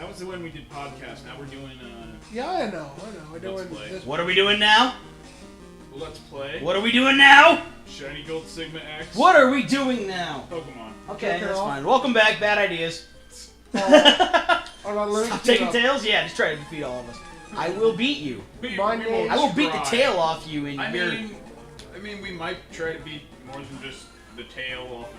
That was when we did podcast. Now we're doing Yeah, I know. We're doing Play. this. What are we doing now? Let's Play. What are we doing now? Shiny Gold Sigma X. What are we doing now? Pokemon. Okay, Check it that's off. fine. Welcome back, Bad Ideas. Stop Taking tails? Yeah, just try to defeat all of us. I will beat you. My name- I will beat the try. tail off you in I your... mean, we might try to beat more than just the tail off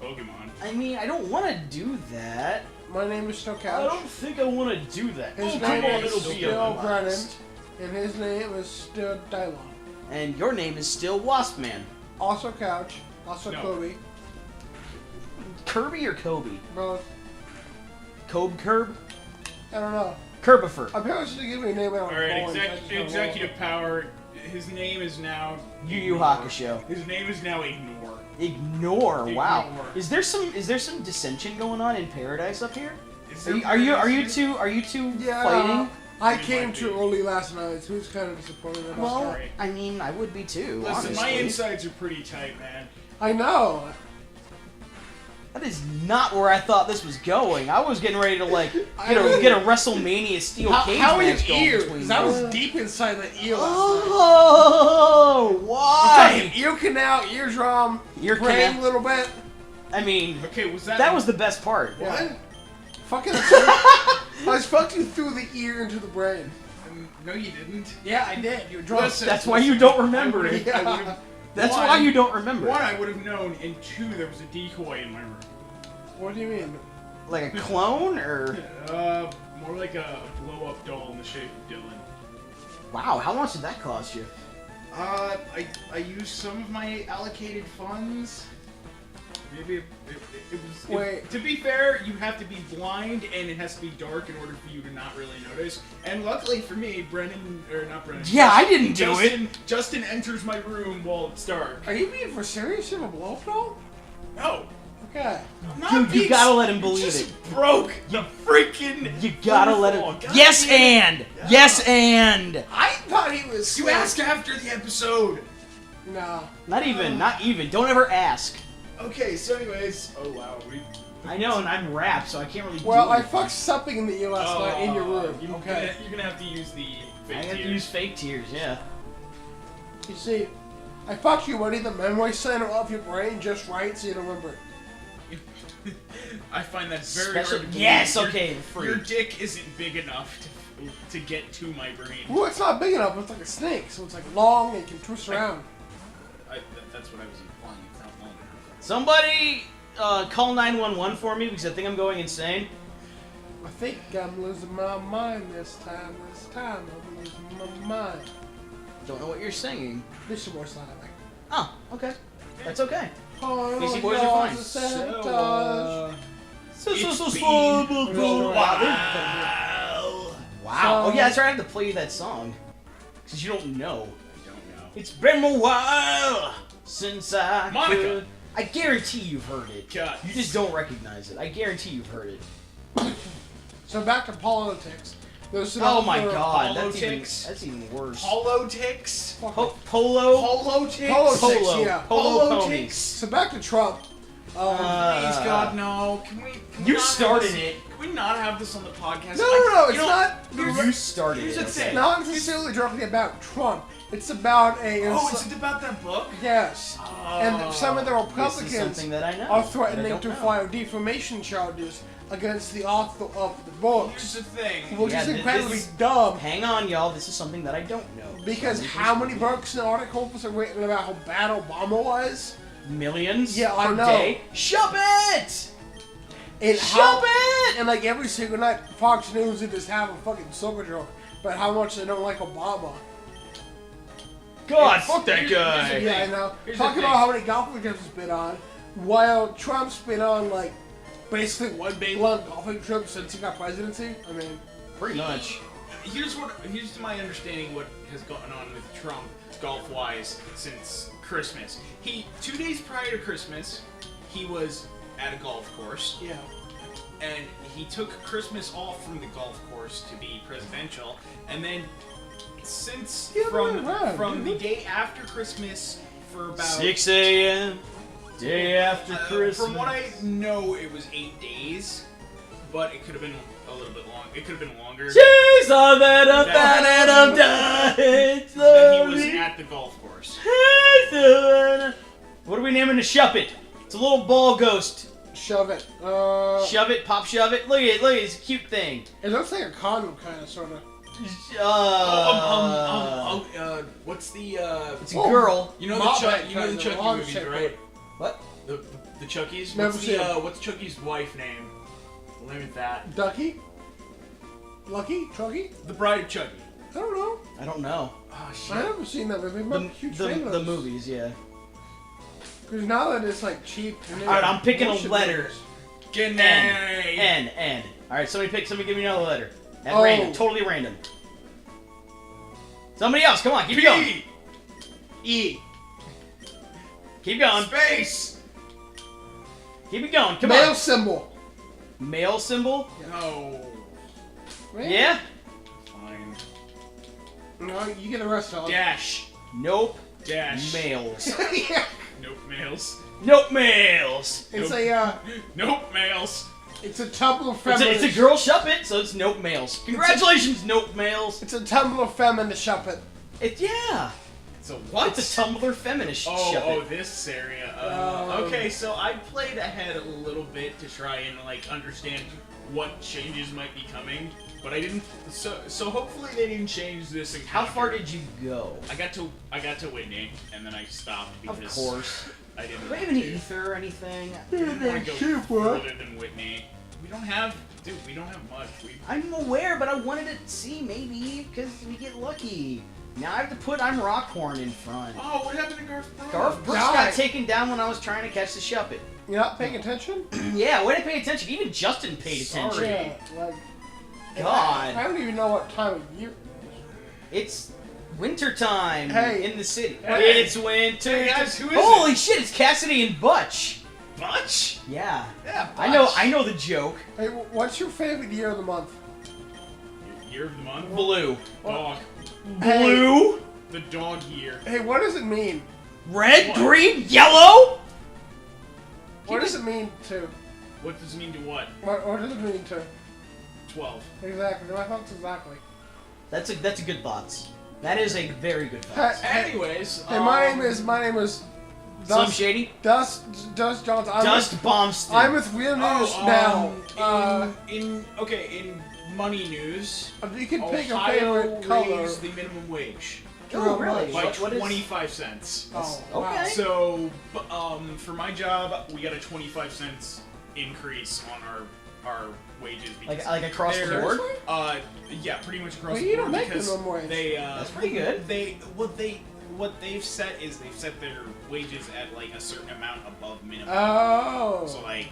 the Pokemon. I mean, I don't want to do that. My name is still I Couch. don't think I want to do that. His Oh, name come on, is it'll be a still Brennan, blast. and his name is still Dylon. And your name is still Waspman. Also Couch. Also No. Kobe. Kirby or Kobe? Bro, Curb? I don't know. Curbifer. I'm supposed to give me a name out of Alright, executive power. His name is now... Yu Yu Hakusho. His name is now Ignore. Ignore. Wow. Ignore. Is there some dissension going on in Paradise up here? Is Are there you Paradise here? two Yeah, fighting? I It came might too be. early last night, so it's kind of disappointed about Well, that. Sorry. I mean, I would be too. Listen, honestly. my insides are pretty tight, man. I know. That is not where I thought this was going. I was getting ready to like get I a mean- get a WrestleMania steel cage How are your match going ears? between 'Cause I you. was deep inside that ear last night. Oh, I'm why? talking ear canal, eardrum, Ear brain canal. a little bit. I mean, Okay, was that... that was the best part. What? Fucking I was fucking through the ear into the brain. No, you didn't. Yeah, I did. You were drunk. Listen, That's why you don't remember I it. would've- I would've- That's one- why you don't remember. One, it. I would have known, and two, there was a decoy in my room. What do you mean? Like a clone or? More like a blow-up doll in the shape of Dylan. Wow, how much did that cost you? I used some of my allocated funds. Maybe it was... Wait. To be fair, you have to be blind, and it has to be dark in order for you to not really notice. And luckily for me, not Brennan. Yeah, I didn't do it. Justin enters my room while it's dark. Are you being for serious? You have a blow up doll? No. Okay. Not Dude, you being- gotta let him believe just it. broke the freaking... You gotta let him. waterfall. God Yes, damn it. and yes, and I thought he was. You sick. asked after the episode. No. not even. Don't ever ask. Okay, so anyways... Oh, wow. I know, and I'm wrapped, so I can't really. Well, do I anything. fucked something in the ear last night in your room. You're Okay. gonna have to use the I fake have to tears. use fake tears. Yeah. You see, I fucked you running the memory center of your brain just right so you don't remember it. I find that very Special- hard to believe. Yes, Your- okay, free. Your dick isn't big enough to get to my brain. Well, it's not big enough. It's like a snake, so it's like long and can twist around. That's what I was implying. It's not long enough. Somebody call 911 for me because I think I'm going insane. I think I'm losing my mind this time. I'm losing my mind. Don't know what you're singing. This is more silent. Oh, okay. That's okay. Oh, Beastie Boys are fine. Sabotage. Wow. Oh yeah, that's right. I have to play you that song because you don't know. I don't know. It's been a while since I Monica. could. I guarantee you've heard it. God. You just don't recognize it. I guarantee you've heard it. So back to politics. There's an Oh my author- god, Politics. that's even worse. Politics. Polo. Politics. Politics, yeah. Polo Politics. ponies. So back to Trump. Please, God, no. Can we You not have started this- it. Can we not have this on the podcast? No, You it's know, not. You started here's it. the thing. okay. Not necessarily directly about Trump. It's about a. Oh, is it about that book? Yes. And some of the This is Republicans something that I know. are that I threatening don't to know. file defamation charges against the author of the Here's books, the thing. which Yeah, is this incredibly is- dumb. Hang on, y'all. This is something that I don't know. Because So how many this is- books and articles are written about how bad Obama was? Millions. Yeah, I per know. Day? Shop it. And Shop how, it. And like every single night, Fox News would just have a fucking super joke about how much they don't like Obama. God, Yeah, fuck that here's- here's guy. the Yeah, I thing. know. Here's the Talking thing. about how many golfing trips he's been on, while Trump's been on like basically one big long golfing trip since he got presidency. I mean, Pretty much. Here's to my understanding what has gone on with Trump golf wise since Christmas. 2 days prior to Christmas, he was at a golf course, yeah. and he took Christmas off from the golf course to be presidential, and then since Yeah, from right. the day after Christmas for about 6 a.m. Day after Christmas. from what I know, it was 8 days. but it could have been a little bit long. It could have been longer. She's all that I'm bad and I'm dying That he was slowly. at the golf course. What are we naming the Shuppet? It's a little ball ghost. Shove it. Shove it, pop shove it. Look at it, it's a cute thing. It looks like a condom, kind of, sort of. What's the It's a girl. you know the Mop Chuck, it, you know the kinda, Chucky long movies, shape, right? What? The Chuckies. Never What's seen the 'em. what's Chucky's wife name? We'll name it that. Ducky? Lucky? Trucky? The Bride of Chucky. I don't know. I don't know. Oh shit. I haven't seen that movie. I'm a huge fan of The movies, yeah. Because now that it's like cheap. Alright, I'm picking a letter. G'day. N. Alright, somebody give me another letter. At Oh. random, totally random. Somebody else, come on, keep going. P. E. Keep going. Space. Keep it going, come Male on. symbol. Male symbol? No. Right? Yeah? Fine. No, you get arrested. Dash. Nope. Dash. Males. Yeah. Nope. Males. Nope, males. It's Nope. a Nope. Males. it's a Tumblr It's feminist. a girl Shuppet, so it's nope males. Congratulations, nope males. It's a Tumblr feminist Shuppet. Yeah. So what? It's a Tumblr feminist Oh, Shuppet. this area. Oh. Okay, so I played ahead a little bit to try and like understand what changes might be coming, but I didn't. So hopefully they didn't change this. How far encounter. did you go? I got to Whitney, and then I stopped because Of course. I didn't. Do we have want any to. ether or anything? We didn't want to go Shit, what? further than Whitney. We don't have, dude. We don't have much. I'm aware, but I wanted to see maybe because we get lucky. Now I have to put I'm Rockhorn in front. Oh, what happened to Garth Brooks? Garth Brooks Die. got taken down when I was trying to catch the Shuppet. You're not paying attention? Yeah, way to pay attention. Even Justin paid Sorry. attention. Yeah, like. God. I don't even know what time of year. It's winter time Hey. in the city. Hey. It's winter. Hey guys, who is Holy it? shit! It's Cassidy and Butch. Butch? Yeah. Yeah, I know. Butch. I know the joke. Hey, what's your favorite year of the month? Year of the month. Blue. Dog. Hey. Blue. The dog year. Hey, what does it mean? Red. What? Green. Yellow. What does it mean to? What does it mean to what? What does it mean to? 12. Exactly. My thoughts exactly. That's a good thoughts. That is a very good Hey, thoughts. hey, Anyways, hey, my name is Slim Dust Shady. Dust Johnson. Dust Bombston. I'm with Real News now. in money news, You can pick a Ohio favorite color. raised the minimum wage Oh, really? by What is- 25 cents. Oh, Okay. wow. So, for my job, we got a 25 cents increase on our wages because like across the they're- board. Yeah, pretty much across Well, the you board don't make because minimum wage. they That's pretty good. What they've set is they've set their wages at like a certain amount above minimum. Oh. So like,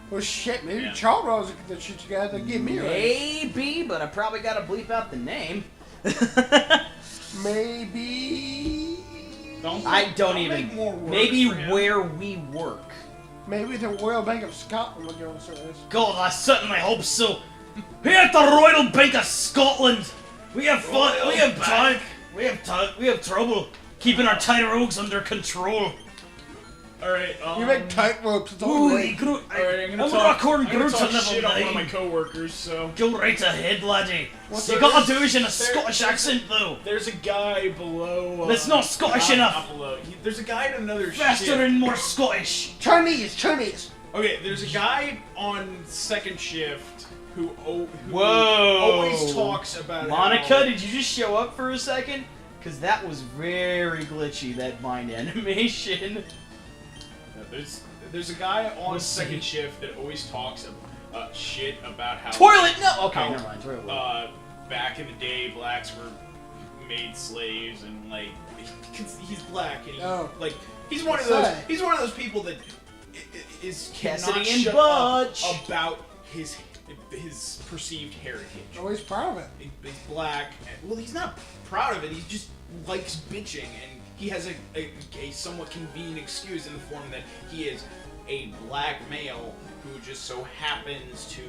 Well, shit. Maybe Yeah. Charles Rose the shit you got to give me a raise. Maybe, but I probably got to bleep out the name. Maybe. I don't even. make more work Maybe for him. where we work. Maybe the Royal Bank of Scotland will give us a raise. God, I certainly hope so. Here at the Royal Bank of Scotland, we have fun. Royal We have Bank. time. We have trouble keeping our rogues under control. All right. You make tight ropes. It's all Ooh, right. Groot, All right, I'm gonna I'm talk, Rockhorn I'm gonna Groot talk to shit level on one of my 9. coworkers. So Go right ahead, laddie. What's You the gotta raise? do it in a Scottish accent, though. there's a guy below. That's not Scottish enough. Not below. There's a guy in another Faster shift. and more Scottish. Chinese. Okay, there's a guy on second shift who Whoa. always talks about Monica, how- did you just show up for a second? Because that was very glitchy, that mind animation. Yeah, there's a guy on Let's second see. shift that always talks shit about how Toilet! No! Okay, how, never mind. Toilet. back in the day, blacks were made slaves, and like he's black, and he, Oh. like he's one of Say. those he's one of those people that is Cassidy cannot and shut Butch. up about his perceived heritage. Always proud of it. He's black. Well, he's not proud of it. He just likes bitching, and he has a somewhat convenient excuse in the form that he is a black male who just so happens to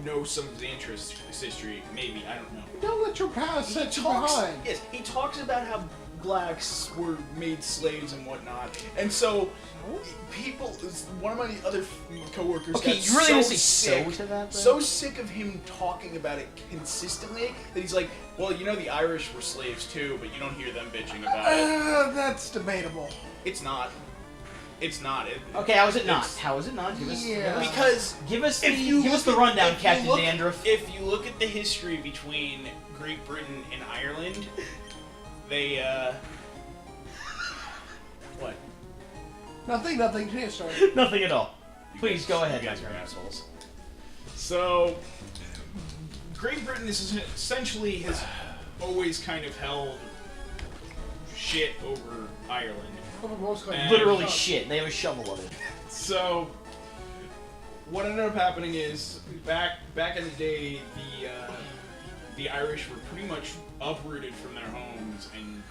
know some of the history. Maybe, I don't know. Don't let your past set you behind. Yes, he talks about how blacks were made slaves and whatnot, and so people. One of my other coworkers Okay, got you really so gonna say sick, so to that? so sick of him talking about it consistently that he's like, well, you know, the Irish were slaves too, but you don't hear them bitching about it. That's debatable. It's not. It's not. Okay, how is it not? It's- How is it not? Yeah. Because give us if you give us the look at- rundown, if you Captain look- Dandruff. If you look at the history between Great Britain and Ireland, they what? Nothing. Continue, sorry. Nothing at all. Please go ahead. You guys my are friend. assholes. So, Great Britain is essentially has always kind of held shit over Ireland. And- Literally shit. They have a shovel of it. So, what ended up happening is back in the day, the Irish were pretty much uprooted from their homes and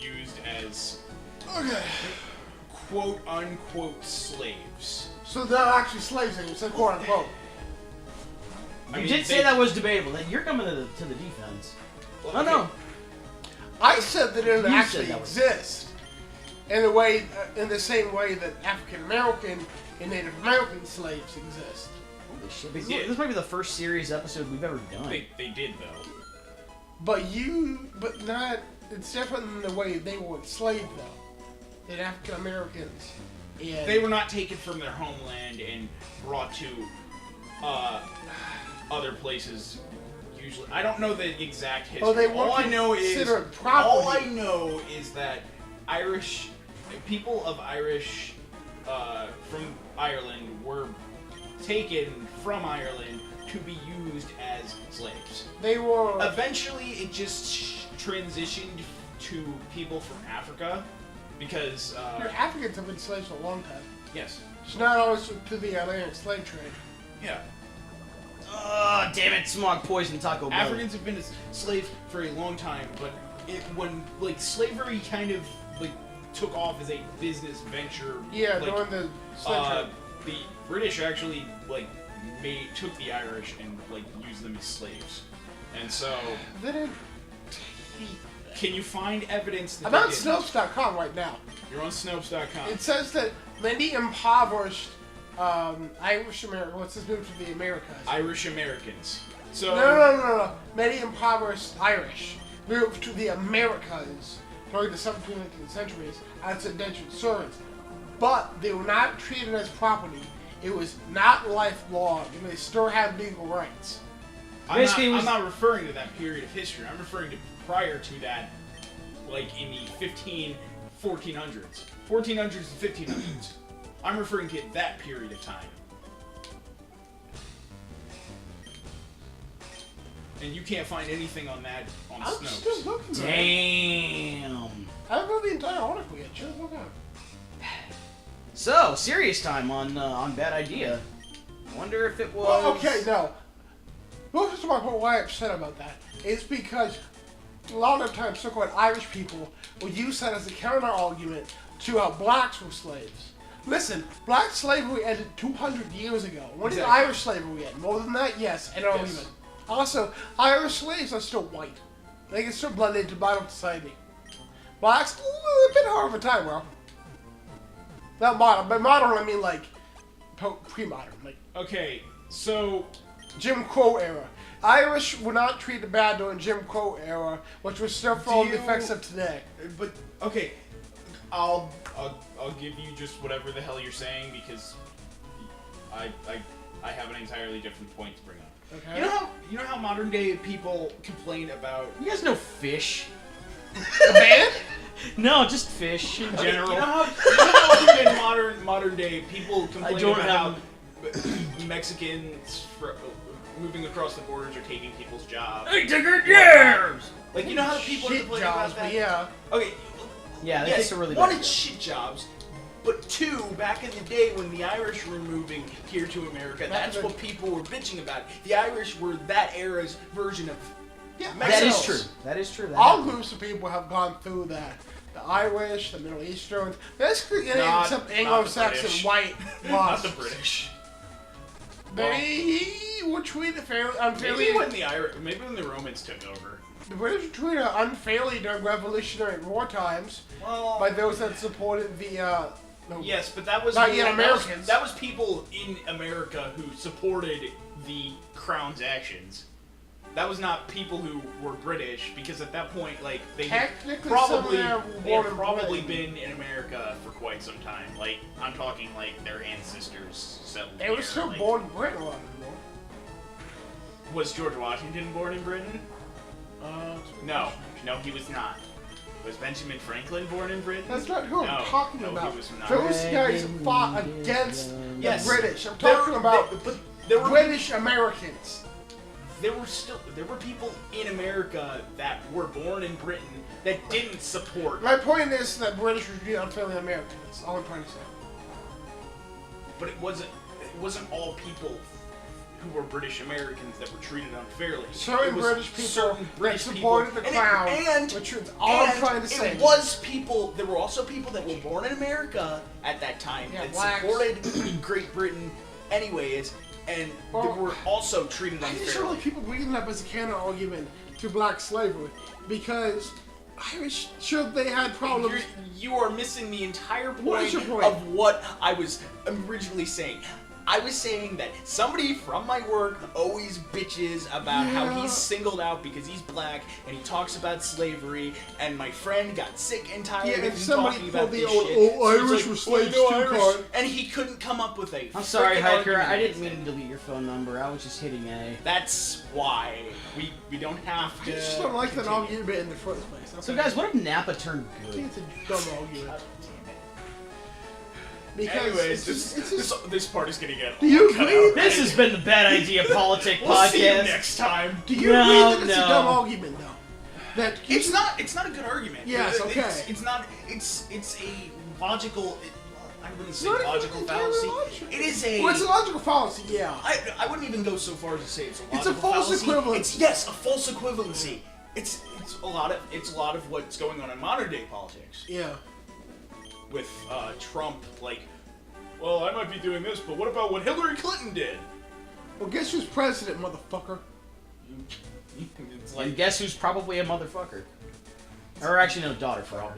used as Okay. quote unquote slaves. So they're actually slaves, and you said quote unquote. I You mean, did say they- that was debatable. Then you're coming to the defense. well, No, okay, no. I said that it You said actually that was- exists in a way, in the same way that African American and Native American slaves exist. Holy shit. They This, did. this might be the first series episode we've ever done. They did though. But not. It's different in the way they were enslaved though. Than African Americans. And They were not taken from their homeland and brought to other places. Usually, I don't know the exact history. Oh, they all weren't I know is considered property. all I know is that Irish people of Irish from Ireland were taken from Ireland to be used as slaves. They were. Eventually, it just transitioned to people from Africa because Africans have been slaves for a long time. yes, It's not always to the Atlantic slave trade. yeah. Oh, damn it, smog poison Taco Bell. Africans have been slaves for a long time, but when like slavery kind of like took off as a business venture, Yeah, like, during the slave trade. the British actually like took the Irish and like used them as slaves, and so They didn't. can you find evidence that I'm they on did? Snopes.com right now. You're on Snopes.com. It says that many impoverished Irish Americans, what's this move to the Americas? Irish Americans. So No. Many impoverished Irish moved to the Americas during the 17th and 18th centuries as indentured servants. But they were not treated as property. It was not lifelong, and they still had legal rights. Basically, it was- I'm not referring to that period of history. I'm referring to prior to that, like in the 1400s. 1400s and 1500s. I'm referring to that period of time. And you can't find anything on that on I'm Snopes. still looking for it. Damn. I haven't read the entire article yet. Should look up. So, serious time on Bad Idea. Wonder if it was. Well, okay, no. Most of my point why I'm upset about that is because a lot of times so-called Irish people will use that as a counter-argument to how blacks were slaves. Listen, black slavery ended 200 years ago. When did Exactly. Irish slavery end? More than that? Yes, an argument. Also, Irish slaves are still white. They can still blend into modern society. Blacks, a bit hard of a time, bro. Not modern, but modern I mean like pre-modern, like Okay, so Jim Crow era. Irish were not treated bad during Jim Crow era, which was still from the you- effects of today. but okay, I'll give you just whatever the hell you're saying because I have an entirely different point to bring up. Okay. You know how modern day people complain about You guys know fish? The band? No, just fish in Okay, general. You know how in modern day people complain don't about how Mexicans moving across the borders are taking people's jobs. They took our jobs! Like you know how people are Shit complaining jobs, about that? but yeah. Okay. Yeah, they Yes, take a really one, bad it's job. shit jobs, but two, back in the day when the Irish were moving here to America, that's what people were bitching about. The Irish were that era's version of Yeah, That is Mexicans. true. That is true. That All happened. groups of people have gone through that. The Irish, the Middle Easterns, basically any Not- except not the Anglo-Saxon British. white not lost. the British. They were treated fairly Maybe unfairly. when the Romans took over. The British were treated unfairly during Revolutionary War times Well, by those that supported the. No, yes, but that was Not yet that was- Americans. That was people in America who supported the Crown's actions. That was not people who were British, because at that point, like they had Technically, probably some of them were they had born in probably Britain. been in America for quite some time. Like I'm talking like their ancestors settled They here. were still like- born in Britain a lot of them. Was George Washington born in Britain? No, no, he was not. Was Benjamin Franklin born in Britain? That's not who No, I'm talking no, about. he was not. Those guys fought against Yes. the British. I'm There- talking about but there were British Americans. there were people in America that were born in Britain that didn't support. My point is that British were treated unfairly in America. That's all I'm trying to say. But it wasn't all people who were British Americans that were treated unfairly. Certain It was British people certain that British supported people. the Crown, and which is all I'm and trying to say. It was people. There were also people that were born in America at that time Yeah, that blacks. supported Great Britain, anyways, and Well, they were also treated I just don't unfairly. like people bringing that up as a counter argument to black slavery because Irish, sure, they had problems. You are missing the entire What is point, your point? of what I was originally saying. I was saying that somebody from my work always bitches about how Yeah. he's singled out because he's black and he talks about slavery, and my friend got sick and tired Yeah, of and him somebody talking pulled about the this old, shit. "Oh, So he's Irish like, were slaves "Well, too, Irish," card." and he couldn't come up with a I'm sorry, frickin' Hiker. argument I didn't against mean it. to delete your phone number. I was just hitting A. That's why we don't have I to. just don't like that continue. argument in the first place. So, guys, what if Napa turned I good? think it's a dumb argument. Because Anyways, it's just, this part is gonna get. Do you cut agree? out. This has been the Bad Idea Politic We'll see you Podcast. next time. do you No, agree that it's no. a dumb argument though? That It's not. It's not a good argument. Yes, It's- okay. It's not. It's a logical. I wouldn't say not even logical entirely fallacy. logical. It is a. Well, it's a logical fallacy, yeah. I wouldn't even go so far as to say it's a logical It's a false fallacy. equivalency. It's yes, a false equivalency. It's a lot of what's going on in modern day politics Yeah. with Trump. Like, well, I might be doing this, but what about what Hillary Clinton did? Well, guess who's president, motherfucker? It's And like guess who's probably a motherfucker? Or actually, no, daughter for all.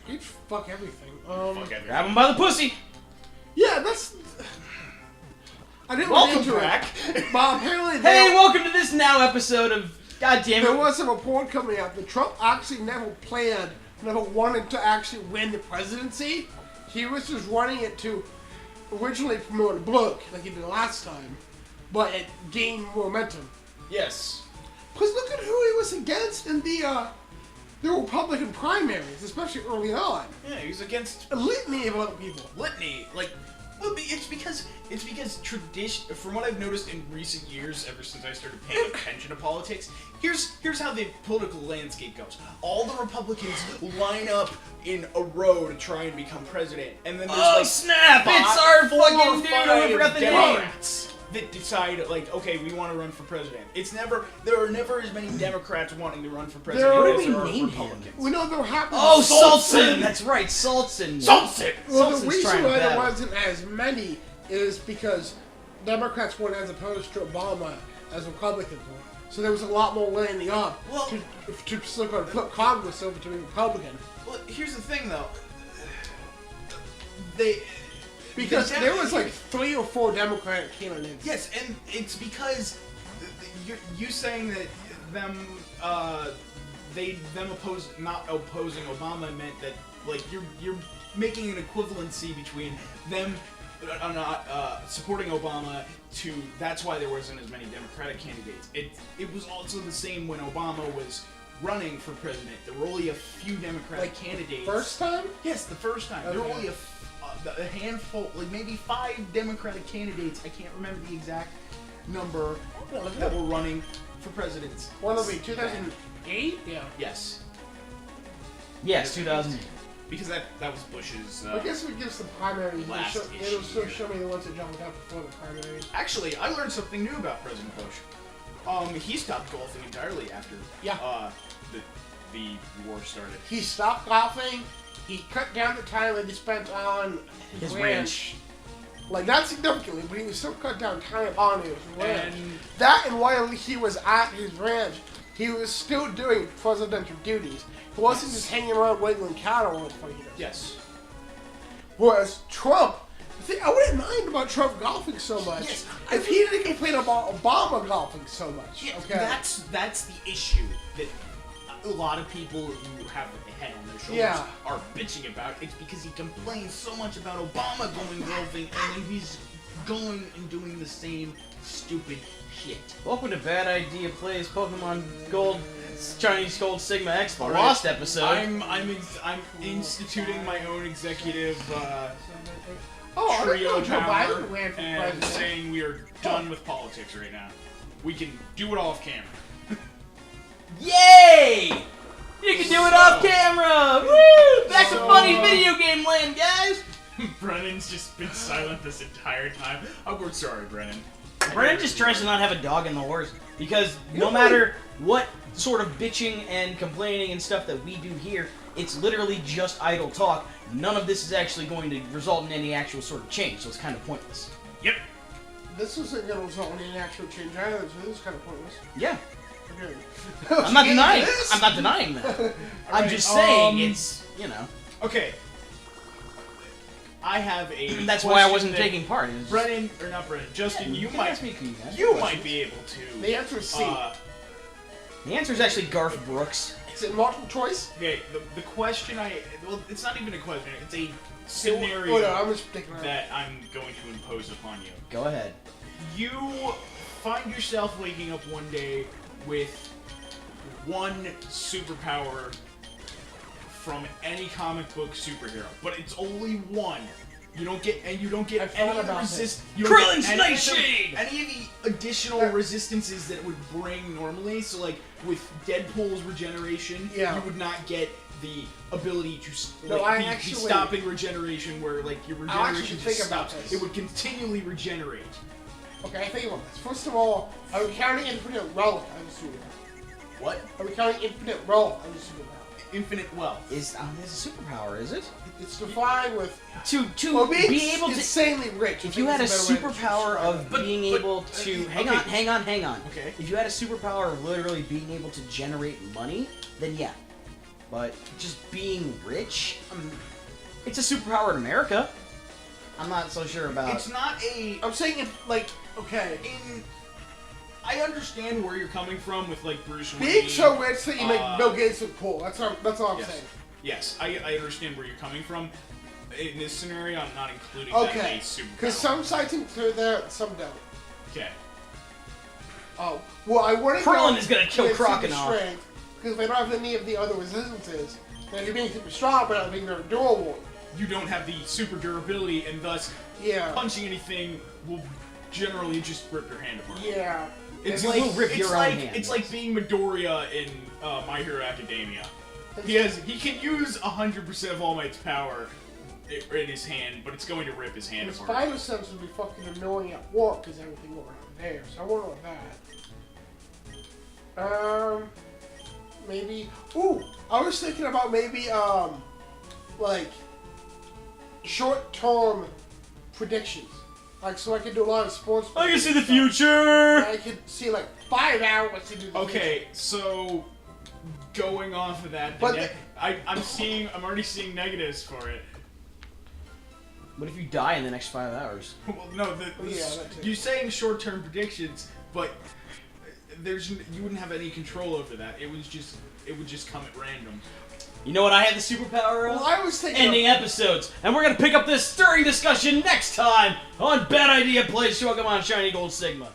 He'd fuck everything. fuck everything. Grab him by the pussy. Yeah, that's. I didn't look Welcome into back. it, but apparently Hey, welcome to this now episode of God damn there it. was a report coming out that Trump actually never wanted to actually win the presidency. He was just running it to originally promote a book, like he did last time, but it gained momentum. Yes. Because look at who he was against in the Republican primaries, especially early on. Yeah, he's against A litany of other people. litany. Like, well, it's because tradition. From what I've noticed in recent years, ever since I started paying attention to politics, here's how the political landscape goes. All the Republicans line up in a row to try and become president, and then there's Oh, like snap! five- It's our 4 or fucking dude. I 5 forgot the name. Democrats that decide, like, okay, we want to run for president. There are never as many Democrats wanting to run for president There are- as there are What do we name Republicans. We know there happened. Oh, Saltson! Saltson! That's right, Saltson. Saltson! Well, the Saltson's reason trying to why there battle. wasn't as many is because Democrats weren't as opposed to Obama as Republicans were. So there was a lot more lining up Well- to sort of flip Congress over to be Republican. Well, here's the thing, though. Because the there was like 3 or 4 Democratic candidates. Yes, and it's because you saying that them not opposing Obama meant that, like, you're making an equivalency between them not supporting Obama to that's why there wasn't as many Democratic candidates. It was also the same when Obama was running for president. There were only a few Democratic candidates. First time? Yes, the first time. There were only a handful, like maybe 5 Democratic candidates. I can't remember the exact number that were running for presidents. One of the 2008? Yeah. Yes, Yes, 2008. because that was Bush's. I guess if it gives the primaries, Last it'll still issue. show me the ones that jumped out before the primaries. Actually, I learned something new about President Bush. He stopped golfing entirely after the war started. He stopped golfing. He cut down the time that he spent on His ranch. Like, not significantly, but he was still cut down time on his ranch. And- That and while he was at his ranch, he was still doing presidential duties. He wasn't just hanging around wiggling cattle or anything. Yes. Whereas Trump, see, I wouldn't mind about Trump golfing so much Yes, if he didn't complain about Obama golfing so much. Yeah, Okay. that's the issue that a lot of people who have a head on their shoulders Yeah. are bitching about. It's because he complains so much about Obama going golfing, and then he's going and doing the same stupid shit. Welcome to Bad Idea Plays Pokemon Gold Chinese Gold Sigma X, the All right. lost episode. I'm instituting my own executive Oh, I didn't trio know Joe power Biden ran for and president. saying we are done with politics right now. We can do it all off camera. Yay! You can do it off So- camera! Woo! Back to So, funny video game land, guys! Brennan's just been silent this entire time. Oh, we're sorry, Brennan. Brennan just tries to not have a dog in the horse because no know matter what sort of bitching and complaining and stuff that we do here, it's literally just idle talk. None of this is actually going to result in any actual sort of change, so it's kind of pointless. Yep. This isn't going to result in any actual change either, so this is kind of pointless. Yeah, Okay. I'm not denying. This? I'm not denying that. I'm Alright, just saying um, it's Okay. I have a. that's why I question wasn't that taking part. It was just- Brennan, or not Brennan, Justin, Yeah, you can might ask me, can ask me you questions. might be able to. The answer is C. The answer is actually Garth Brooks. Is it multiple choice? Okay, the question well, it's not even a question. It's a scenario Oh, no, I'm just thinking around. that I'm going to impose upon you. Go ahead. You find yourself waking up one day with one superpower from any comic book superhero, but it's only one. You don't get I've any thought of the about resist. this. You don't Krillin's get any of Nightshade! Any of the additional resistances that it would bring normally. So, like with Deadpool's regeneration, Yeah. you would not get the ability to No, I be actually- stopping regeneration, where like your I'll actually regeneration think just about stops. this. It would continually regenerate. Okay, I think about this. First of all, are we counting Infinite Relic as a superpower? What? Are we counting Infinite Relic as a superpower? Infinite wealth. Is there's a superpower? Is it It's defined with to well, be being able to? insanely rich. If you had a superpower of But- being but- able to okay. hang on. Okay. If you had a superpower of literally being able to generate money, then yeah. But just being rich, it's a superpower in America. I'm not so sure about. It's not a. I'm saying okay, I understand where you're coming from with like Bruce Wayne. being so rich that you make uh, Bill Gates look cool. That's all I'm yes. saying. Yes, I understand where you're coming from. In this scenario, I'm not including Okay, that as a superpower. because some sites include that, and some don't. Okay. Oh, well, I wouldn't Krillin go is gonna kill with super Croconaw. strength, because if they don't have any of the other resistances, then you're being super strong, but not being very durable. You don't have the super durability, and thus Yeah. punching anything will generally just rip your hand apart. Yeah. It's You like will rip it's your own like hand. it's like being Midoriya in My Hero Academia. He can use 100% of All Might's power in his hand, but it's going to rip his hand His apart. spider sense would be fucking annoying at work because everything going on there. So I wonder what that. Maybe. Ooh, I was thinking about maybe like short-term predictions. Like, so I could do a lot of sports. I can see the predictions. future. I could see like 5 hours into the Okay, so going off of that, But I'm already seeing negatives for it. What if you die in the next 5 hours? Well, no, Yeah, that too. you're saying short-term predictions, but you wouldn't have any control over that. It would just come at random. You know what I had the superpower of? Well, I was thinking. Ending episodes. And we're going to pick up this stirring discussion next time on Bad Idea Plays Pokemon Shiny Gold Sigma.